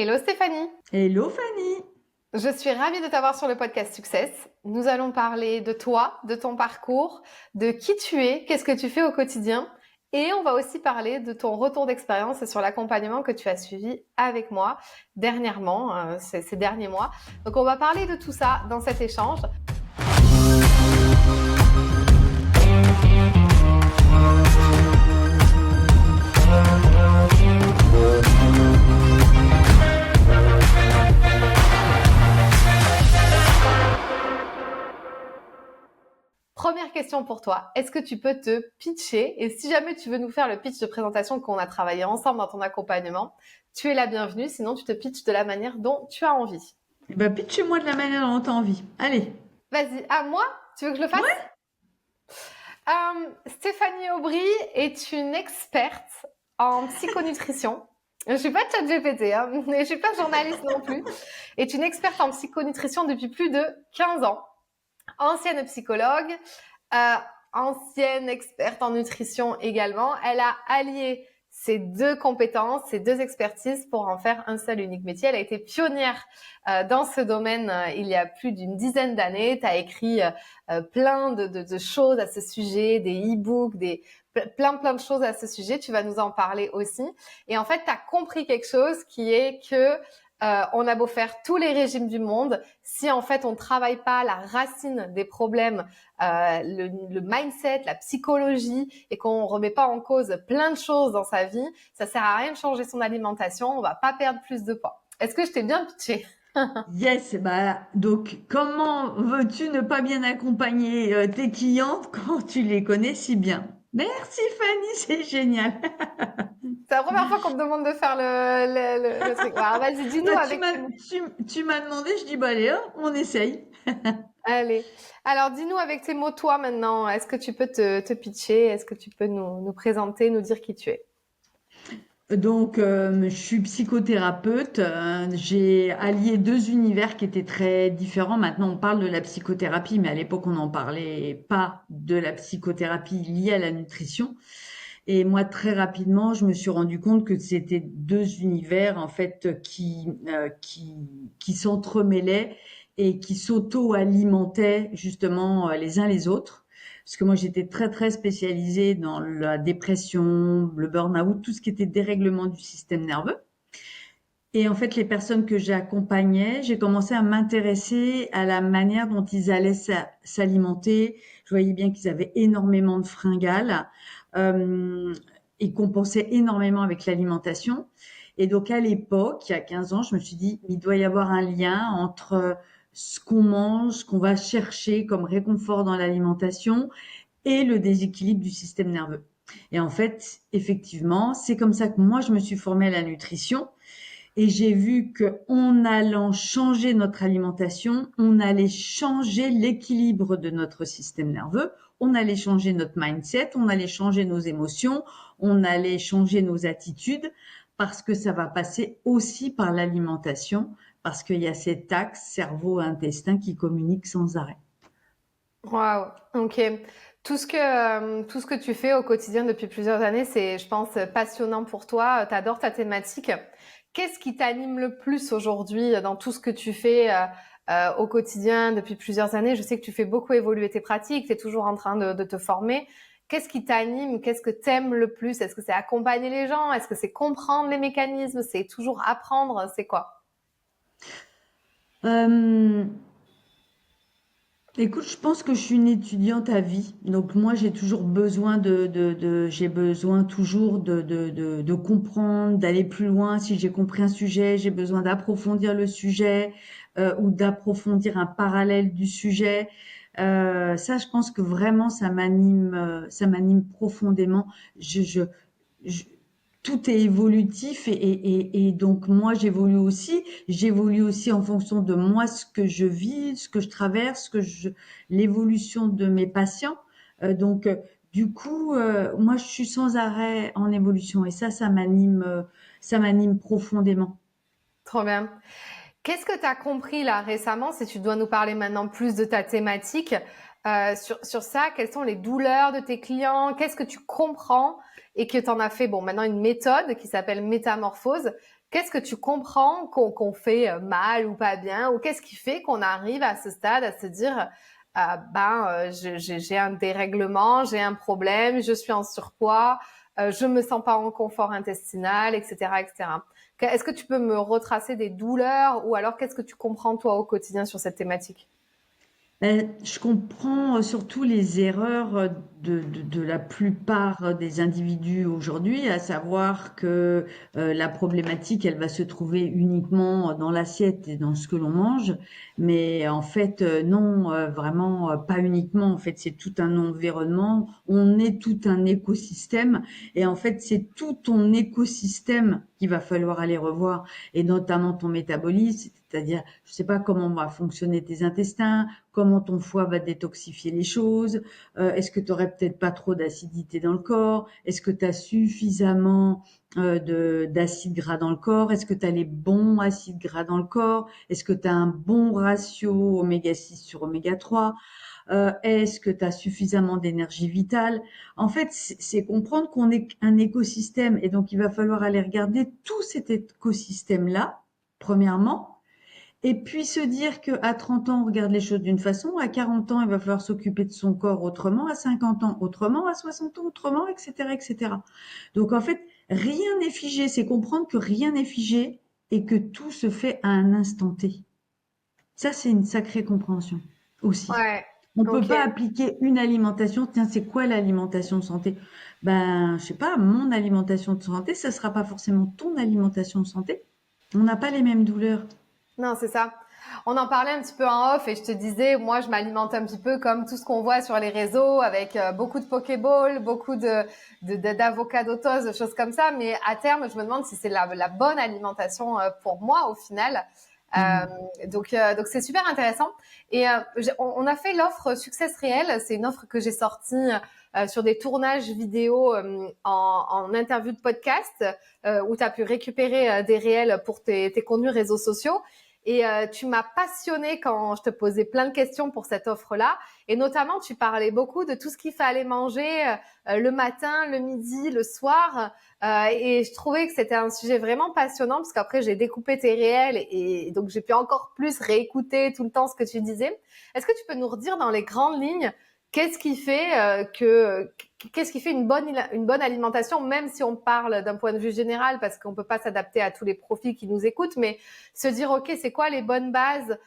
Hello Stéphanie, Hello Fanny. je suis ravie de t'avoir sur le podcast Success. Nous allons parler de toi, de ton parcours, de qui tu es, qu'est-ce que tu fais au quotidien et on va aussi parler de ton retour d'expérience et sur l'accompagnement que tu as suivi avec moi dernièrement, ces derniers mois. Donc on va parler de tout ça dans cet échange. Première question pour toi, est-ce que tu peux te pitcher? Et si jamais tu veux nous faire le pitch de présentation qu'on a travaillé ensemble dans ton accompagnement, tu es la bienvenue, sinon tu te pitches de la manière dont tu as envie. Pitch-moi de la manière dont t'as envie. Allez. Vas-y, à moi? Tu veux que je le fasse? Ouais. Stéphanie Aubry est une experte en psychonutrition. Je suis pas ChatGPT, hein, mais je suis pas journaliste non plus. Est une experte en psychonutrition depuis plus de 15 ans. Ancienne psychologue, euh, ancienne experte en nutrition également. Elle a allié ces deux compétences, ces deux expertises pour en faire un seul unique métier. Elle a été pionnière dans ce domaine il y a plus d'une dizaine d'années. Tu as écrit plein de choses à ce sujet, des e-books, plein de choses à ce sujet. Tu vas nous en parler aussi. Et en fait, tu as compris quelque chose qui est que on a beau faire tous les régimes du monde, si en fait on ne travaille pas la racine des problèmes, le mindset, la psychologie, et qu'on remet pas en cause plein de choses dans sa vie, ça sert à rien de changer son alimentation, on va pas perdre plus de poids. Est-ce que je t'ai bien pitché? Yes. Donc, comment veux-tu ne pas bien accompagner tes clientes quand tu les connais si bien? Merci Fanny, c'est génial. C'est la première fois qu'on me demande de faire le truc. Alors vas-y, dis-nous Bah, avec tes mots. tu m'as demandé, je dis, bah allez, hop, on essaye. Allez. Alors dis-nous avec tes mots toi maintenant. Est-ce que tu peux te pitcher? Est-ce que tu peux nous présenter, nous dire qui tu es? Donc, je suis psychothérapeute. J'ai allié deux univers qui étaient très différents. Maintenant, on parle de la psychothérapie, mais à l'époque, on n'en parlait pas de la psychothérapie liée à la nutrition. Et moi, très rapidement, je me suis rendu compte que c'était deux univers, en fait, qui s'entremêlaient et qui s'auto-alimentaient, justement, les uns les autres. Parce que moi, j'étais très, très spécialisée dans la dépression, le burn-out, tout ce qui était dérèglement du système nerveux. Et en fait, les personnes que j'accompagnais, j'ai commencé à m'intéresser à la manière dont ils allaient s'alimenter. Je voyais bien qu'ils avaient énormément de fringales. Euh, Ils compensaient énormément avec l'alimentation. Et donc, à l'époque, il y a 15 ans, je me suis dit, il doit y avoir un lien entre ce qu'on mange, ce qu'on va chercher comme réconfort dans l'alimentation et le déséquilibre du système nerveux. Et en fait, effectivement, c'est comme ça que moi, je me suis formée à la nutrition. Et j'ai vu qu'en allant changer notre alimentation, on allait changer l'équilibre de notre système nerveux, on allait changer notre mindset, on allait changer nos émotions, on allait changer nos attitudes, parce que ça va passer aussi par l'alimentation, parce qu'il y a cet axe cerveau-intestin qui communique sans arrêt. Waouh, ok. Tout ce que tu fais au quotidien depuis plusieurs années, c'est, je pense, passionnant pour toi. T'adores ta thématique. Qu'est-ce qui t'anime le plus aujourd'hui dans tout ce que tu fais au quotidien depuis plusieurs années? Je sais que tu fais beaucoup évoluer tes pratiques, tu es toujours en train de te former. Qu'est-ce qui t'anime? Qu'est-ce que t'aimes le plus? Est-ce que c'est accompagner les gens? Est-ce que c'est comprendre les mécanismes? C'est toujours apprendre? C'est quoi? Euh, Écoute, je pense que je suis une étudiante à vie. Donc moi, j'ai toujours besoin j'ai besoin toujours de comprendre, d'aller plus loin. Si j'ai compris un sujet, j'ai besoin d'approfondir le sujet ou d'approfondir un parallèle du sujet. Ça, je pense que vraiment, ça m'anime profondément. Je, je- Tout est évolutif et donc moi j'évolue aussi en fonction de moi ce que je vis, ce que je traverse, l'évolution de mes patients. Donc du coup moi je suis sans arrêt en évolution et ça m'anime profondément. Trop bien. Qu'est-ce que tu as compris là récemment, si tu dois nous parler maintenant plus de ta thématique, sur ça, quelles sont les douleurs de tes clients? Qu'est-ce que tu comprends et que tu en as fait, bon, maintenant une méthode qui s'appelle métamorphose. qu'est-ce que tu comprends qu'on fait mal ou pas bien, ou qu'est-ce qui fait qu'on arrive à ce stade à se dire, j'ai un dérèglement, j'ai un problème, je suis en surpoids, je me sens pas en confort intestinal, etc., etc. Est-ce que tu peux me retracer des douleurs, ou alors qu'est-ce que tu comprends toi au quotidien sur cette thématique? Je comprends surtout les erreurs de la plupart des individus aujourd'hui, à savoir que la problématique, elle va se trouver uniquement dans l'assiette et dans ce que l'on mange, mais en fait, non, vraiment pas uniquement. En fait, c'est tout un environnement, on est tout un écosystème, et en fait, c'est tout ton écosystème qu'il va falloir aller revoir, et notamment ton métabolisme, c'est-à-dire, je sais pas comment va fonctionner tes intestins, comment ton foie va détoxifier les choses, est-ce que tu aurais peut-être pas trop d'acidité dans le corps, est-ce que tu as suffisamment d'acides gras dans le corps, est-ce que tu as les bons acides gras dans le corps, est-ce que tu as un bon ratio oméga 6 sur oméga 3, est-ce que tu as suffisamment d'énergie vitale. En fait, c'est comprendre qu'on est un écosystème, et donc il va falloir aller regarder tout cet écosystème-là, premièrement, et puis se dire qu'à 30 ans, on regarde les choses d'une façon, à 40 ans, il va falloir s'occuper de son corps autrement, à 50 ans autrement, à 60 ans autrement, etc., etc. Donc en fait, rien n'est figé, c'est comprendre que rien n'est figé et que tout se fait à un instant T. Ça, c'est une sacrée compréhension aussi. Ouais, On peut ok. pas appliquer une alimentation. Tiens, c'est quoi l'alimentation de santé? Ben, je sais pas, mon alimentation de santé, ça sera pas forcément ton alimentation de santé. On n'a pas les mêmes douleurs. Non, c'est ça. On en parlait un petit peu en off et je te disais, moi, je m'alimente un petit peu comme tout ce qu'on voit sur les réseaux avec beaucoup de Pokéball, beaucoup d'avocado toast, de choses comme ça. Mais à terme, je me demande si c'est la bonne alimentation pour moi au final. Mhm. Donc c'est super intéressant. Et on a fait l'offre Success Réel. C'est une offre que j'ai sortie sur des tournages vidéo en interview de podcast où tu as pu récupérer des réels pour tes contenus réseaux sociaux. Et tu m'as passionnée quand je te posais plein de questions pour cette offre-là. Et notamment, tu parlais beaucoup de tout ce qu'il fallait manger le matin, le midi, le soir. Et je trouvais que c'était un sujet vraiment passionnant parce qu'après, j'ai découpé tes réels et donc j'ai pu encore plus réécouter tout le temps ce que tu disais. Est-ce que tu peux nous redire dans les grandes lignes qu'est-ce qui fait qu'est-ce qui fait une bonne alimentation, même si on parle d'un point de vue général, parce qu'on peut pas s'adapter à tous les profils qui nous écoutent, mais se dire, OK, c'est quoi les bonnes bases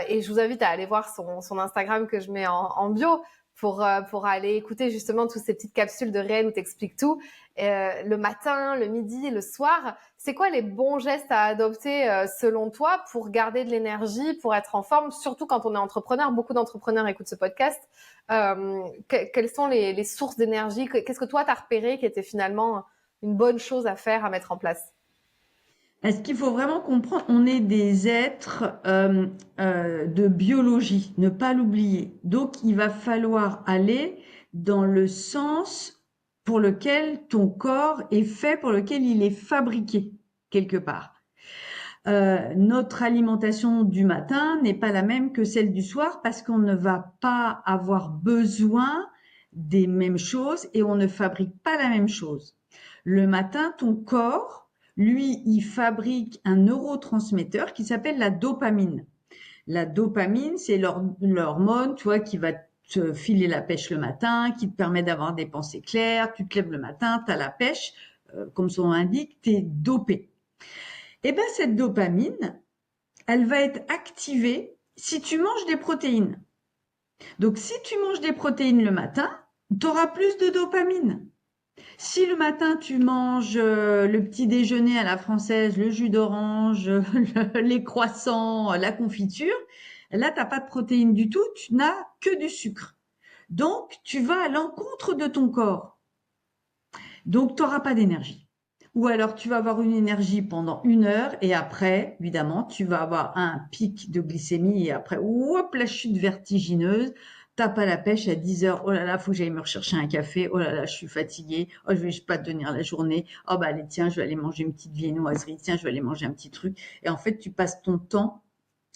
et je vous invite à aller voir son Instagram que je mets en bio pour aller écouter justement toutes ces petites capsules de réel où t'expliques tout. Le matin, le midi, le soir, c'est quoi les bons gestes à adopter selon toi pour garder de l'énergie, pour être en forme, surtout quand on est entrepreneur. Beaucoup d'entrepreneurs écoutent ce podcast. Quelles sont les sources d'énergie? Qu'est-ce que toi, tu as repéré qui était finalement une bonne chose à faire, à mettre en place? Est-ce qu'il faut vraiment comprendre, on est des êtres de biologie, ne pas l'oublier. Donc, il va falloir aller dans le sens pour lequel ton corps est fait, pour lequel il est fabriqué, quelque part. Notre alimentation du matin n'est pas la même que celle du soir parce qu'on ne va pas avoir besoin des mêmes choses et on ne fabrique pas la même chose. Le matin, ton corps, lui, il fabrique un neurotransmetteur qui s'appelle la dopamine. La dopamine, c'est l'hormone, tu vois, qui va te filer la pêche le matin, qui te permet d'avoir des pensées claires. Tu te lèves le matin, tu as la pêche, comme son nom l'indique, tu es dopé. Eh ben, cette dopamine, elle va être activée si tu manges des protéines. Donc, si tu manges des protéines le matin, tu auras plus de dopamine. Si le matin tu manges le petit déjeuner à la française, le jus d'orange, les croissants, la confiture, là t'as pas de protéines du tout, tu n'as que du sucre. Donc tu vas à l'encontre de ton corps. Donc tu n'auras pas d'énergie. Ou alors tu vas avoir une énergie pendant 1 heure et après, évidemment, tu vas avoir un pic de glycémie et après, hop, la chute vertigineuse. T'as pas la pêche à 10 heures. Oh là là, faut que j'aille me rechercher un café. Oh là là, je suis fatiguée. Oh, je vais pas tenir la journée. Oh bah allez, tiens, je vais aller manger une petite viennoiserie. Tiens, je vais aller manger un petit truc. Et en fait, tu passes ton temps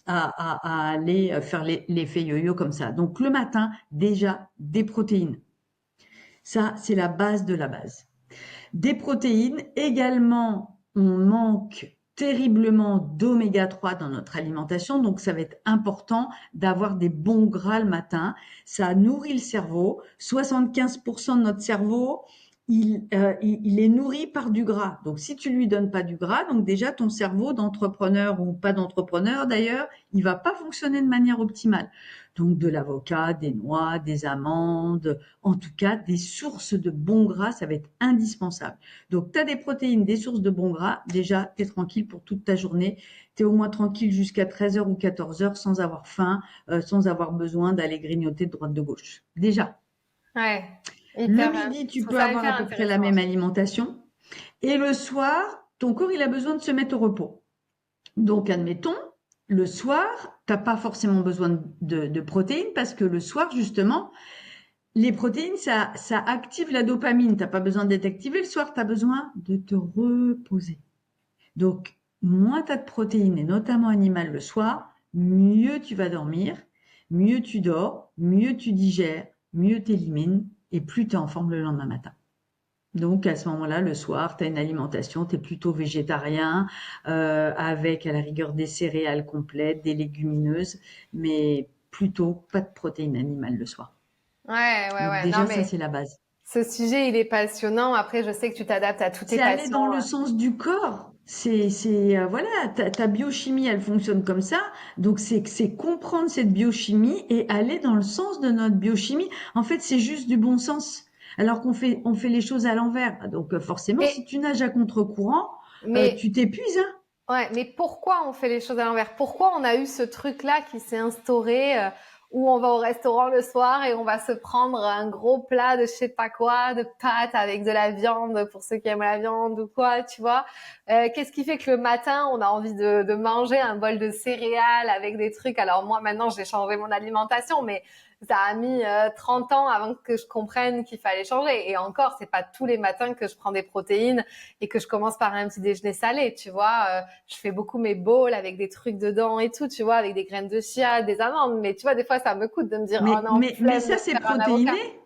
à aller faire l'effet yo-yo comme ça. Donc le matin, déjà, des protéines. Ça, c'est la base de la base. Des protéines, également on manque terriblement d'oméga 3 dans notre alimentation, donc ça va être important d'avoir des bons gras le matin. Ça nourrit le cerveau. 75% de notre cerveau, il est nourri par du gras. Donc si tu lui donnes pas du gras, donc déjà ton cerveau d'entrepreneur ou pas d'entrepreneur d'ailleurs, il va pas fonctionner de manière optimale. Donc de l'avocat, des noix, des amandes, en tout cas des sources de bons gras, ça va être indispensable. Donc, tu as des protéines, des sources de bons gras. Déjà, tu es tranquille pour toute ta journée. Tu es au moins tranquille jusqu'à 13h ou 14h sans avoir faim, sans avoir besoin d'aller grignoter de droite de gauche. Déjà. Ouais, Le hyper, midi, je tu trouve peux ça avoir à hyper peu près la intéressant. même alimentation. Et le soir, ton corps, il a besoin de se mettre au repos. Donc, admettons, le soir, tu n'as pas forcément besoin de protéines parce que le soir, justement, les protéines, ça active la dopamine. Tu n'as pas besoin d'être activé le soir, tu as besoin de te reposer. Donc, moins tu as de protéines, et notamment animales le soir, mieux tu vas dormir, mieux tu dors, mieux tu digères, mieux tu élimines, et plus tu es en forme le lendemain matin. Donc, à ce moment-là, le soir, tu as une alimentation, tu es plutôt végétarien, avec à la rigueur des céréales complètes, des légumineuses, mais plutôt pas de protéines animales le soir. Ouais, ouais, Donc ouais. Non, déjà, ça, mais c'est la base. ce sujet, il est passionnant. Après, je sais que tu t'adaptes à tous tes C'est aller patients. dans le sens du corps. Voilà, ta biochimie, elle fonctionne comme ça. Donc, c'est comprendre cette biochimie et aller dans le sens de notre biochimie. En fait, c'est juste du bon sens. Alors on fait les choses à l'envers. Donc, forcément, si Mais, tu nages à contre-courant, mais, tu t'épuises, hein. ouais, mais pourquoi on fait les choses à l'envers? Pourquoi on a eu ce truc-là qui s'est instauré, où on va au restaurant le soir et on va se prendre un gros plat de je sais pas quoi, de pâtes avec de la viande pour ceux qui aiment la viande ou quoi, tu vois? Qu'est-ce qui fait que le matin, on a envie de manger un bol de céréales avec des trucs? Alors moi, maintenant, j'ai changé mon alimentation, mais ça a mis 30 ans avant que je comprenne qu'il fallait changer. Et encore, c'est pas tous les matins que je prends des protéines et que je commence par un petit déjeuner salé, tu vois. Je fais beaucoup mes bowls avec des trucs dedans et tout, tu vois, avec des graines de chia, des amandes. Mais tu vois, des fois, ça me coûte de me dire, oh non, Mais flemme de ça, me c'est faire un avocat. protéiné.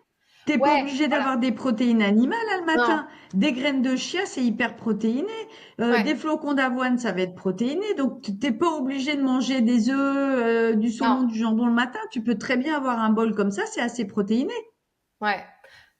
T'es pas Ouais, obligé voilà. d'avoir des protéines animales hein, le Non, matin. Des graines de chia, c'est hyper protéiné. ouais, Des flocons d'avoine, ça va être protéiné. Donc, t'es pas obligé de manger des œufs, du non. saumon, du jambon le matin. Tu peux très bien avoir un bol comme ça, c'est assez protéiné. Ouais,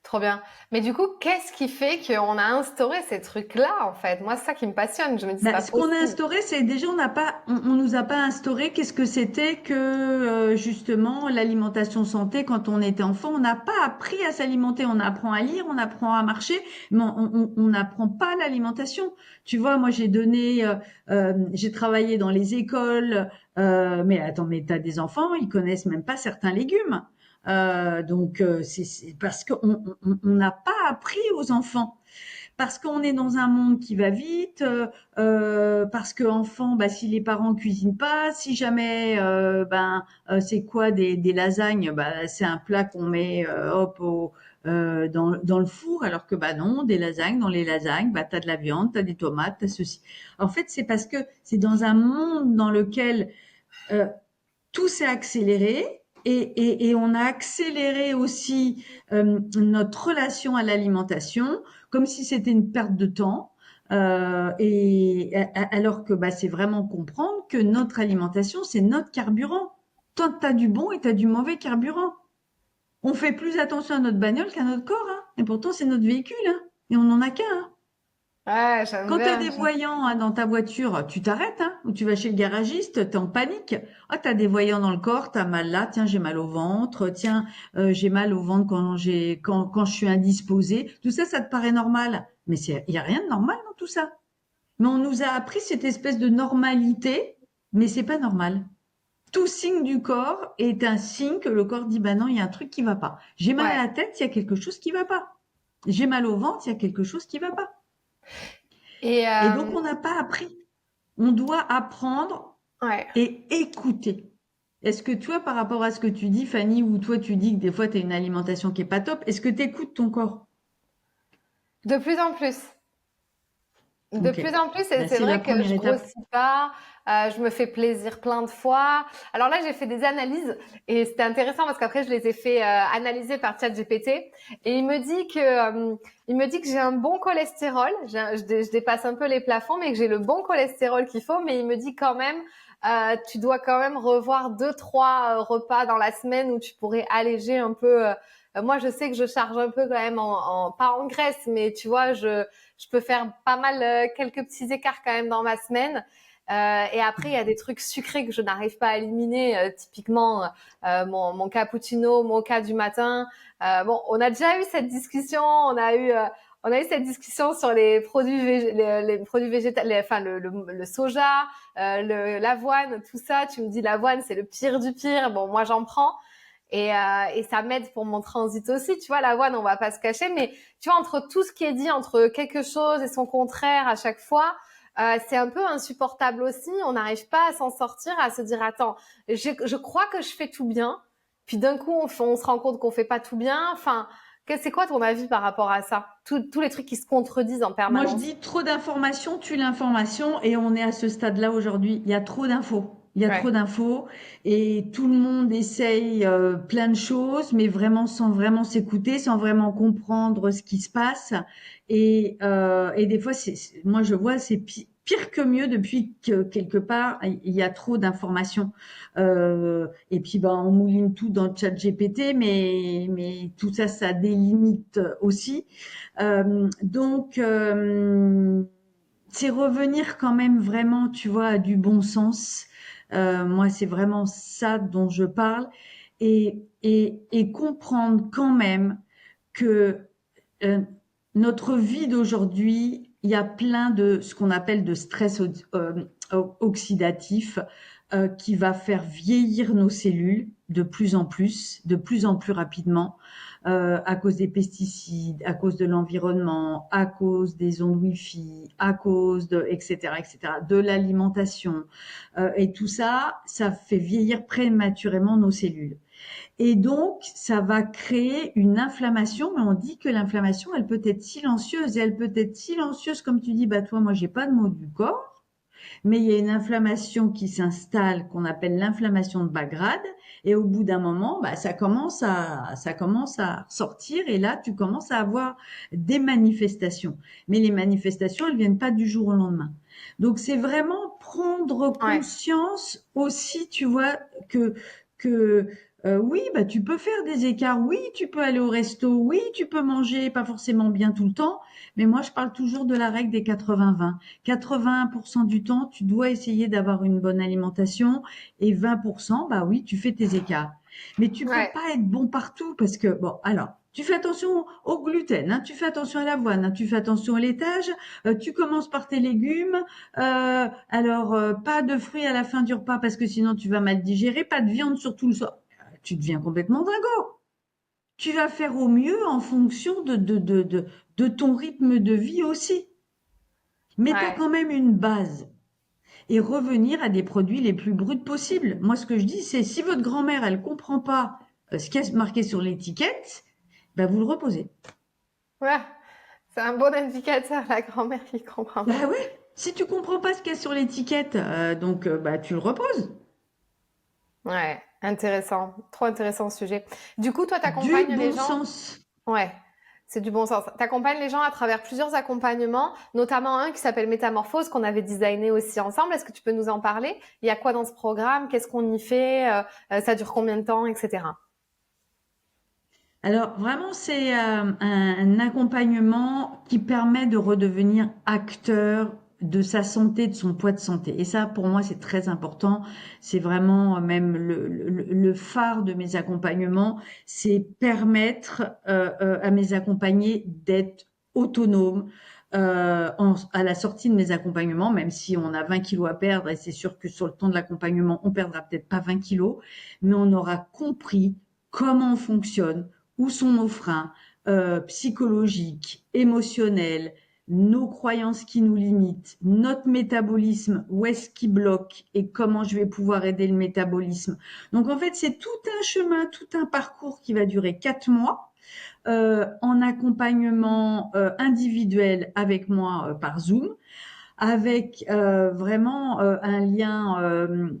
trop bien. Mais du coup, qu'est-ce qui fait qu'on a instauré ces trucs-là, en fait? Moi, c'est ça qui me passionne. Je me dis, c'est Bah, pas ce qu'on a possible. instauré, c'est déjà on nous a pas instauré qu'est-ce que c'était que justement l'alimentation santé quand on était enfant. On n'a pas appris à s'alimenter. On apprend à lire, on apprend à marcher, mais on n'apprend pas l'alimentation. Tu vois, moi j'ai travaillé dans les écoles, mais attends, mais t'as des enfants, ils connaissent même pas certains légumes. C'est parce qu'on n'a pas appris aux enfants parce qu'on est dans un monde qui va vite, parce que enfant, bah, si les parents cuisinent pas, si jamais, c'est quoi des lasagnes, bah, c'est un plat qu'on met hop dans le four, alors que bah non, des lasagnes, dans les lasagnes, bah t'as de la viande, t'as des tomates, t'as ceci. En fait, c'est parce que c'est dans un monde dans lequel euh, tout s'est accéléré et on a accéléré aussi notre relation à l'alimentation comme si c'était une perte de temps. Alors que bah, c'est vraiment comprendre que notre alimentation, c'est notre carburant. Toi, tu as du bon et tu as du mauvais carburant. On fait plus attention à notre bagnole qu'à notre corps. Hein. Et pourtant, c'est notre véhicule. Hein. Et on n'en a qu'un. Hein. Ouais, j'aime Quand tu as bien. des voyants hein, dans ta voiture, tu t'arrêtes, hein, ou tu vas chez le garagiste, tu es en panique. Ah, tu as des voyants dans le corps, tu as mal là, tiens, j'ai mal au ventre, tiens, j'ai mal au ventre quand je suis indisposée. Tout ça, ça te paraît normal. Mais il y a rien de normal dans tout ça. Mais on nous a appris cette espèce de normalité, mais c'est pas normal. Tout signe du corps est un signe que le corps dit, bah non, il y a un truc qui va pas. J'ai mal Ouais. à la tête, il y a quelque chose qui va pas. J'ai mal au ventre, il y a quelque chose qui va pas. Et, Et donc, on n'a pas appris. On doit apprendre ouais. et écouter. Est-ce que toi, par rapport à ce que tu dis, Fanny, ou toi, tu dis que des fois, tu as une alimentation qui est pas top, est-ce que tu écoutes ton corps? De plus en plus. De Ok. plus en plus, Bah, c'est c'est la vrai que première je étape. grossis pas, je me fais plaisir plein de fois. Alors là, j'ai fait des analyses et c'était intéressant parce qu'après, je les ai fait analyser par ChatGPT et il me dit que j'ai un bon cholestérol. Je dépasse un peu les plafonds, mais que j'ai le bon cholestérol qu'il faut. Mais il me dit quand même, tu dois quand même revoir deux, trois repas dans la semaine où tu pourrais alléger un peu. Moi, je sais que je charge un peu quand même pas en graisse, mais tu vois, je peux faire pas mal quelques petits écarts quand même dans ma semaine. Et après, il y a des trucs sucrés que je n'arrive pas à éliminer, typiquement mon cappuccino, mocha du matin. Bon, on a déjà eu cette discussion, on a eu cette discussion sur les produits les produits végétaux, enfin le soja, l'avoine, tout ça. Tu me dis l'avoine, c'est le pire du pire. Bon, moi j'en prends. Et ça m'aide pour mon transit aussi. Tu vois, l'avoine, on va pas se cacher, mais tu vois, entre tout ce qui est dit, entre quelque chose et son contraire à chaque fois, c'est un peu insupportable aussi. On n'arrive pas à s'en sortir, à se dire, attends, je crois que je fais tout bien. Puis d'un coup, on se rend compte qu'on fait pas tout bien. Enfin, c'est quoi ton avis par rapport à ça? Tous les trucs qui se contredisent en Moi, je permanence. dis trop d'informations tue l'information et on est à ce stade-là aujourd'hui. Il y a trop d'infos. Il y a trop Ouais, d'infos et tout le monde essaye plein de choses, mais vraiment sans vraiment s'écouter, sans vraiment comprendre ce qui se passe. Et des fois, moi, je vois, c'est pire que mieux depuis que quelque part, il y a trop d'informations. Et puis, ben, on mouline tout dans le chat GPT, mais tout ça, ça a des limites aussi. Donc, c'est revenir quand même vraiment, tu vois, à du bon sens. Moi, c'est vraiment ça dont je parle et comprendre quand même que euh, notre vie d'aujourd'hui, il y a plein de ce qu'on appelle de stress oxydatif qui va faire vieillir nos cellules de plus en plus rapidement, à cause des pesticides, à cause de l'environnement, à cause des ondes Wi-Fi, à cause de, etc., de l'alimentation. Et tout ça, ça fait vieillir prématurément nos cellules. Et donc, ça va créer une inflammation, mais on dit que l'inflammation, elle peut être silencieuse, et elle peut être silencieuse, comme tu dis, bah toi, moi, j'ai pas de maux du corps, mais il y a une inflammation qui s'installe, qu'on appelle l'inflammation de bas grade, et au bout d'un moment, bah, ça commence à sortir, et là, tu commences à avoir des manifestations. Mais les manifestations, elles viennent pas du jour au lendemain. Donc, c'est vraiment prendre ouais, conscience aussi, tu vois, que oui, bah tu peux faire des écarts, oui, tu peux aller au resto, oui, tu peux manger pas forcément bien tout le temps, mais moi je parle toujours de la règle des 80-20. 80% du temps, tu dois essayer d'avoir une bonne alimentation et 20%, bah oui, tu fais tes écarts. Mais tu peux ouais. pas être bon partout parce que, bon, alors, tu fais attention au gluten, hein, tu fais attention à l'avoine, hein, tu fais attention au laitage, tu commences par tes légumes, pas de fruits à la fin du repas parce que sinon tu vas mal digérer, pas de viande surtout le soir. Tu deviens complètement dingo. Tu vas faire au mieux en fonction de ton rythme de vie aussi. Mais tu as Ouais. quand même une base. Et revenir à des produits les plus bruts possibles. Moi, ce que je dis, c'est si votre grand-mère, elle comprend pas ce qui est marqué sur l'étiquette, ben vous le reposez. Ouais. C'est un bon indicateur, la grand-mère qui comprend pas. Bah ouais, si tu comprends pas ce qu'il y a sur l'étiquette, bah tu le reposes. Ouais, intéressant. Trop intéressant ce sujet. Du coup, toi, Du t'accompagnes les bon gens. sens. Ouais, c'est du bon sens. T'accompagnes les gens à travers plusieurs accompagnements, notamment un qui s'appelle Métamorphose, qu'on avait designé aussi ensemble. Est-ce que tu peux nous en parler? Il y a quoi dans ce programme? Qu'est-ce qu'on y fait? Ça dure combien de temps, etc. Alors vraiment, c'est un accompagnement qui permet de redevenir acteur de sa santé, de son poids de santé. Et ça, pour moi, c'est très important. C'est vraiment même le phare de mes accompagnements, c'est permettre à mes accompagnés d'être autonomes. À la sortie de mes accompagnements, même si on a 20 kilos à perdre, et c'est sûr que sur le temps de l'accompagnement, on perdra peut-être pas 20 kilos, mais on aura compris comment on fonctionne, où sont nos freins psychologiques, émotionnels, nos croyances qui nous limitent, notre métabolisme, où est-ce qu'il bloque et comment je vais pouvoir aider le métabolisme. Donc en fait, c'est tout un chemin, tout un parcours qui va durer 4 mois. en accompagnement individuel avec moi par Zoom, avec vraiment un lien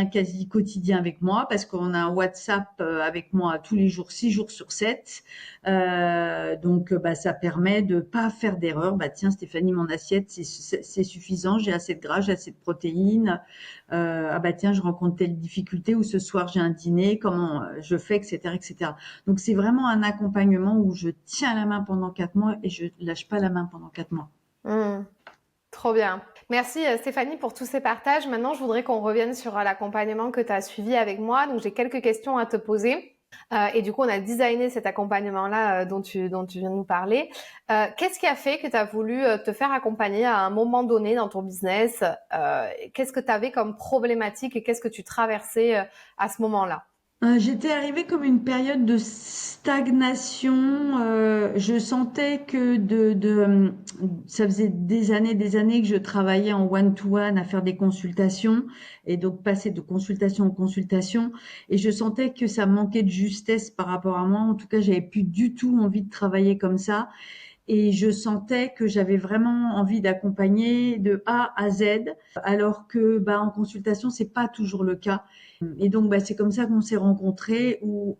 quasi quotidien avec moi parce qu'on a un WhatsApp avec moi tous les jours, 6 jours sur 7. Donc, ça permet de pas faire d'erreur. Bah, tiens, Stéphanie, mon assiette, c'est suffisant. J'ai assez de gras, j'ai assez de protéines. Ah bah tiens, je rencontre telle difficulté ou ce soir j'ai un dîner. Comment je fais, etc., etc. Donc, c'est vraiment un accompagnement où je tiens la main pendant 4 mois et je lâche pas la main pendant 4 mois. Mmh. Trop bien. Merci Stéphanie pour tous ces partages. Maintenant, je voudrais qu'on revienne sur l'accompagnement que tu as suivi avec moi. Donc, j'ai quelques questions à te poser. Et du coup, on a designé cet accompagnement-là dont tu viens de nous parler. Qu'est-ce qui a fait que tu as voulu te faire accompagner à un moment donné dans ton business? Qu'est-ce que tu avais comme problématique et qu'est-ce que tu traversais à ce moment-là? J'étais arrivée comme une période de stagnation. Je sentais que ça faisait des années que je travaillais en one-to-one à faire des consultations et donc passer de consultation en consultation. Et je sentais que ça manquait de justesse par rapport à moi. En tout cas, j'avais plus du tout envie de travailler comme ça. Et je sentais que j'avais vraiment envie d'accompagner de A à Z, alors que en consultation c'est pas toujours le cas. Et donc c'est comme ça qu'on s'est rencontrés, où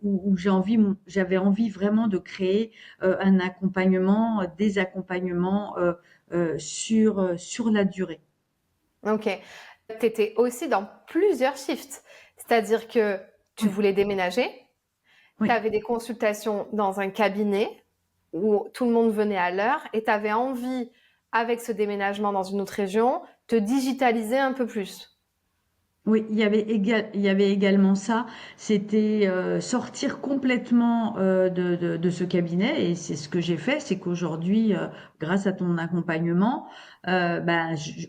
j'avais envie vraiment de créer un accompagnement, des accompagnements sur la durée. Ok. Tu étais aussi dans plusieurs shifts. C'est-à-dire que tu Oui, voulais déménager, tu oui. avais des consultations dans un cabinet où tout le monde venait à l'heure et tu avais envie, avec ce déménagement dans une autre région, te digitaliser un peu plus. Oui, il y avait également ça. C'était sortir complètement de ce cabinet, et c'est ce que j'ai fait. C'est qu'aujourd'hui, grâce à ton accompagnement,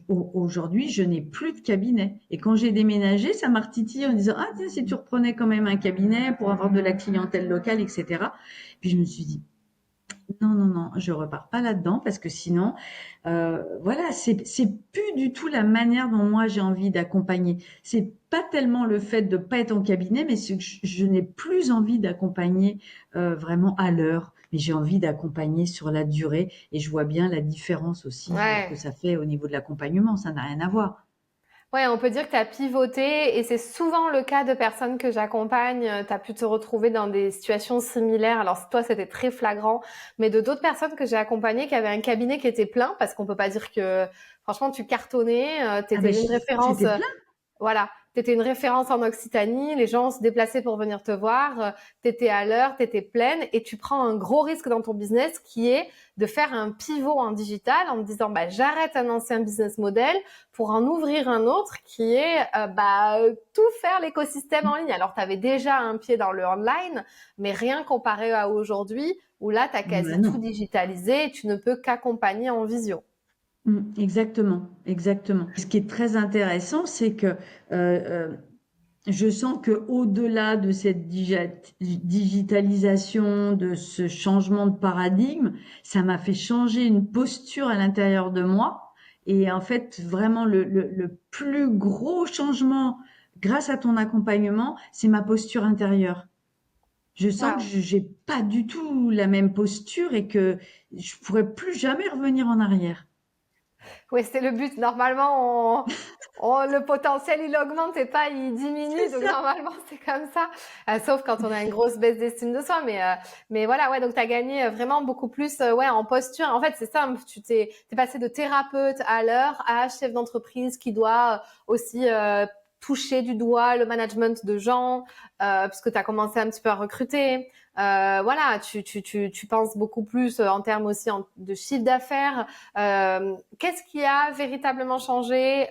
aujourd'hui, je n'ai plus de cabinet. Et quand j'ai déménagé, ça m'a retitillé en disant, ah tiens, si tu reprenais quand même un cabinet pour avoir de la clientèle locale, etc. Puis je me suis dit, non, non, non, je repars pas là-dedans parce que sinon, voilà, c'est plus du tout la manière dont moi j'ai envie d'accompagner. C'est pas tellement le fait de pas être en cabinet, mais c'est que je n'ai plus envie d'accompagner vraiment à l'heure, mais j'ai envie d'accompagner sur la durée. Et je vois bien la différence aussi que Ouais. ça fait au niveau de l'accompagnement. Ça n'a rien à voir. Ouais, on peut dire que tu as pivoté et c'est souvent le cas de personnes que j'accompagne. Tu as pu te retrouver dans des situations similaires. Alors, toi, c'était très flagrant, mais de d'autres personnes que j'ai accompagnées qui avaient un cabinet qui était plein parce qu'on peut pas dire que, franchement, tu cartonnais, tu Ah ben, étais une référence. c'était plein. Voilà, tu étais une référence en Occitanie, les gens se déplaçaient pour venir te voir, tu étais à l'heure, tu étais pleine et tu prends un gros risque dans ton business qui est de faire un pivot en digital en te disant j'arrête un ancien business model pour en ouvrir un autre qui est tout faire l'écosystème en ligne. Alors tu avais déjà un pied dans le online, mais rien comparé à aujourd'hui où là tu as quasi Ben tout non. digitalisé et tu ne peux qu'accompagner en visio. Exactement, exactement. Ce qui est très intéressant, c'est que je sens que au-delà de cette digitalisation, de ce changement de paradigme, ça m'a fait changer une posture à l'intérieur de moi. Et en fait, vraiment, le plus gros changement, grâce à ton accompagnement, c'est ma posture intérieure. Je sens que Wow. j'ai pas du tout la même posture et que je pourrais plus jamais revenir en arrière. Oui, c'est le but. Normalement, le potentiel, il augmente et pas il C'est diminue. Donc, ça. normalement, c'est comme ça. Sauf quand on a une grosse baisse d'estime de soi. Mais voilà, ouais, donc tu as gagné vraiment beaucoup plus en posture. En fait, c'est simple. T'es passé de thérapeute à l'heure à chef d'entreprise qui doit aussi toucher du doigt le management de gens, puisque tu as commencé un petit peu à recruter. Voilà, tu penses beaucoup plus en termes aussi de chiffre d'affaires. Qu'est-ce qui a véritablement changé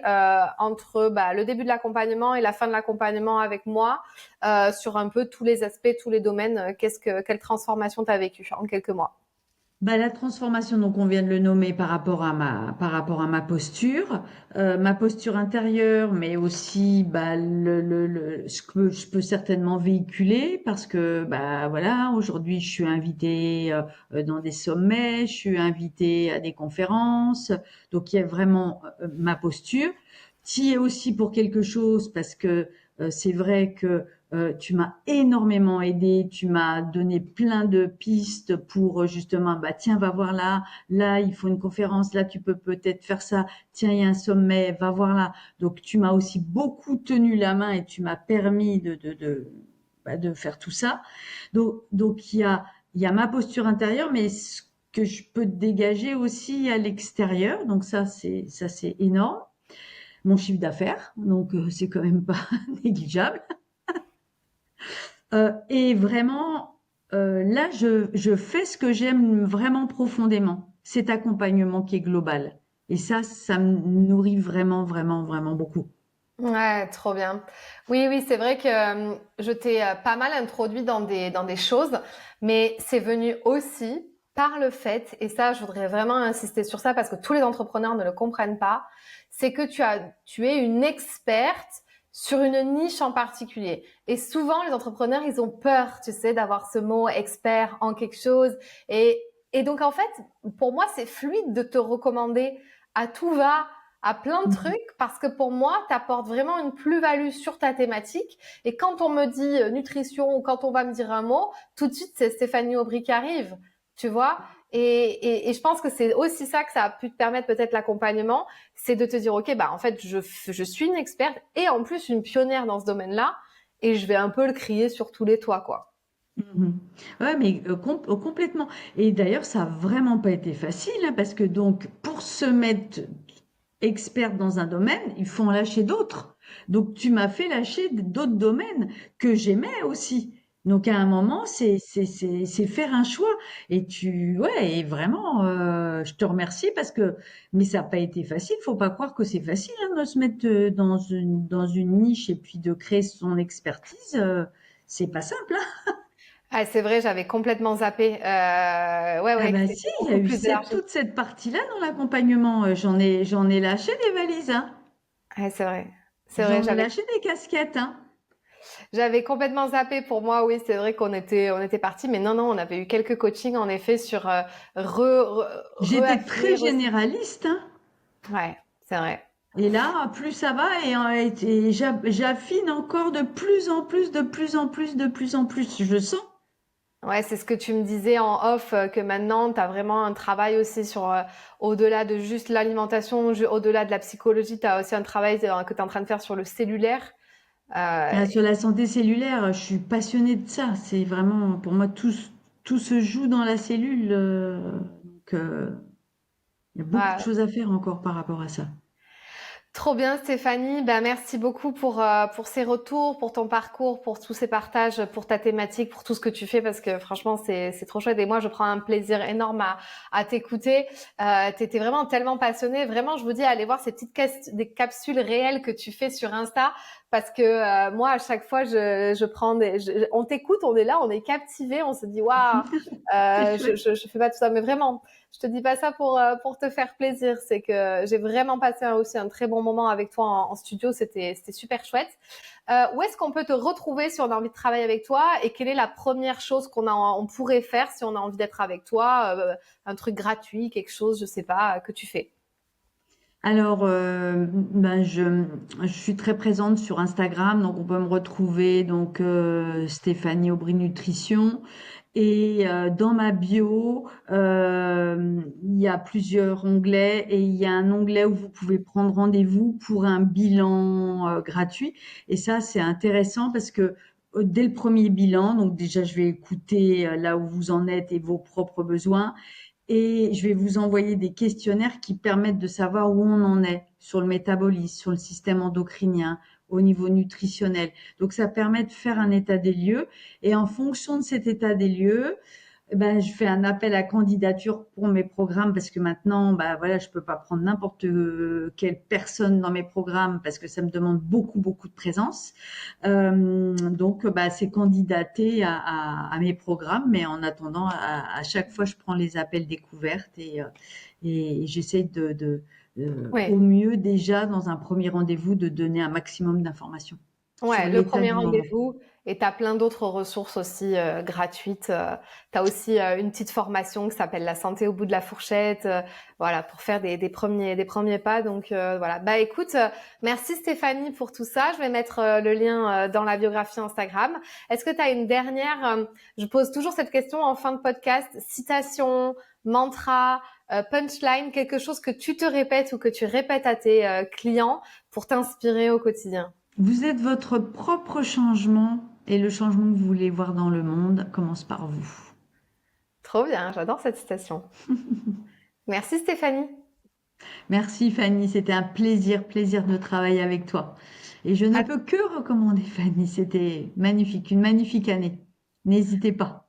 entre le début de l'accompagnement et la fin de l'accompagnement avec moi sur un peu tous les aspects, tous les domaines? Quelle transformation tu as vécu en quelques mois? La transformation, donc on vient de le nommer par rapport à ma posture intérieure, mais aussi ce que je peux certainement véhiculer parce que voilà, aujourd'hui je suis invitée dans des sommets, je suis invitée à des conférences, donc il y a vraiment ma posture. T'y es aussi pour quelque chose parce que c'est vrai que tu m'as énormément aidé, tu m'as donné plein de pistes pour justement, bah tiens, va voir là, là il faut une conférence, là tu peux peut-être faire ça, tiens il y a un sommet, va voir là. Donc tu m'as aussi beaucoup tenu la main et tu m'as permis de faire tout ça. Donc il y a ma posture intérieure, mais ce que je peux dégager aussi à l'extérieur. Donc ça c'est énorme. Mon chiffre d'affaires, donc c'est quand même pas négligeable. Et vraiment, là, je fais ce que j'aime vraiment profondément, cet accompagnement qui est global. Et ça me nourrit vraiment, vraiment, vraiment beaucoup. Ouais, trop bien. Oui, oui, c'est vrai que je t'ai pas mal introduit dans des choses, mais c'est venu aussi par le fait, et ça, je voudrais vraiment insister sur ça parce que tous les entrepreneurs ne le comprennent pas, c'est que tu es une experte sur une niche en particulier. Et souvent, les entrepreneurs, ils ont peur, tu sais, d'avoir ce mot expert en quelque chose. Et donc, en fait, pour moi, c'est fluide de te recommander à tout va à plein de Mhm. trucs parce que pour moi, tu apportes vraiment une plus-value sur ta thématique. Et quand on me dit nutrition ou quand on va me dire un mot, tout de suite, c'est Stéphanie Aubry qui arrive, tu vois. Et je pense que c'est aussi ça que ça a pu te permettre peut-être l'accompagnement, c'est de te dire, OK, bah en fait, je suis une experte et en plus une pionnière dans ce domaine-là et je vais un peu le crier sur tous les toits, quoi. Mhm. Ouais, mais complètement. Et d'ailleurs, ça a vraiment pas été facile, hein, parce que donc, pour se mettre experte dans un domaine, il faut en lâcher d'autres. Donc, tu m'as fait lâcher d'autres domaines que j'aimais aussi. Donc, à un moment, c'est faire un choix. Ouais, et vraiment, je te remercie mais ça n'a pas été facile. Faut pas croire que c'est facile, hein, de se mettre dans une niche et puis de créer son expertise. C'est pas simple, hein. Ah, c'est vrai, j'avais complètement zappé. Ouais, Ah ouais, que bah si, c'était il y a beaucoup eu plus élargi. toute cette partie-là dans l'accompagnement. J'en ai lâché des valises, hein. Ouais, c'est vrai. C'est vrai, J'en ai lâché des casquettes, hein. j'avais complètement zappé. Pour moi, oui, c'est vrai on était partis, mais non, non, on avait eu quelques coachings en effet sur J'étais très réaffiner, généraliste, hein. Ouais, c'est vrai. Et là, plus ça va et j'affine encore de plus en plus, de plus en plus, de plus en plus. Je le sens. Ouais, c'est ce que tu me disais en off, que maintenant, tu as vraiment un travail aussi sur, au-delà de juste l'alimentation, au-delà de la psychologie, tu as aussi un travail que tu es en train de faire sur le cellulaire. Euh, Ah, sur la santé cellulaire, je suis passionnée de ça. C'est vraiment, pour moi, tout se joue dans la cellule. Donc, il y a beaucoup de ouais. choses à faire encore par rapport à ça. Trop bien, Stéphanie. Ben, merci beaucoup pour ces retours, pour ton parcours, pour tous ces partages, pour ta thématique, pour tout ce que tu fais, parce que franchement, c'est trop chouette. Et moi, je prends un plaisir énorme à t'écouter. T'étais vraiment tellement passionnée. Vraiment, je vous dis, allez voir ces des capsules réelles que tu fais sur Insta, parce que moi, à chaque fois, je prends on t'écoute, on est là, on est captivé, on se dit, waouh, C'est chouette. je fais pas tout ça, mais vraiment. Je te dis pas ça pour te faire plaisir. C'est que j'ai vraiment passé aussi un très bon moment avec toi en studio. C'était super chouette. Où est-ce qu'on peut te retrouver si on a envie de travailler avec toi et quelle est la première chose on pourrait faire si on a envie d'être avec toi, un truc gratuit, quelque chose, je sais pas, que tu fais. Alors, ben je suis très présente sur Instagram, donc on peut me retrouver donc Stéphanie Aubry Nutrition. Et dans ma bio, il y a plusieurs onglets et il y a un onglet où vous pouvez prendre rendez-vous pour un bilan gratuit. Et ça, c'est intéressant parce que dès le premier bilan, donc déjà, je vais écouter là où vous en êtes et vos propres besoins. Et je vais vous envoyer des questionnaires qui permettent de savoir où on en est sur le métabolisme, sur le système endocrinien, au niveau nutritionnel. Donc, ça permet de faire un état des lieux. Et en fonction de cet état des lieux, eh ben, je fais un appel à candidature pour mes programmes parce que maintenant, bah voilà, je peux pas prendre n'importe quelle personne dans mes programmes parce que ça me demande beaucoup, beaucoup de présence. Donc, bah, c'est candidater à mes programmes, mais en attendant, à chaque fois, je prends les appels découvertes et j'essaie au Oui. mieux déjà dans un premier rendez-vous de donner un maximum d'informations. sur Ouais, le l'état premier du moment. rendez-vous et tu as plein d'autres ressources aussi gratuites. Tu as aussi une petite formation qui s'appelle La santé au bout de la fourchette, voilà, pour faire des premiers pas. Donc voilà. Bah écoute, merci Stéphanie pour tout ça. Je vais mettre le lien dans la biographie Instagram. Est-ce que tu as une dernière, je pose toujours cette question en fin de podcast, citation, mantra, punchline, quelque chose que tu te répètes ou que tu répètes à tes clients pour t'inspirer au quotidien? Vous êtes votre propre changement et le changement que vous voulez voir dans le monde commence par vous. Trop bien, j'adore cette citation. Merci Stéphanie. Merci Fanny, c'était un plaisir, plaisir de travailler avec toi. Et je ne À peux que recommander Fanny, c'était magnifique, une magnifique année. N'hésitez pas.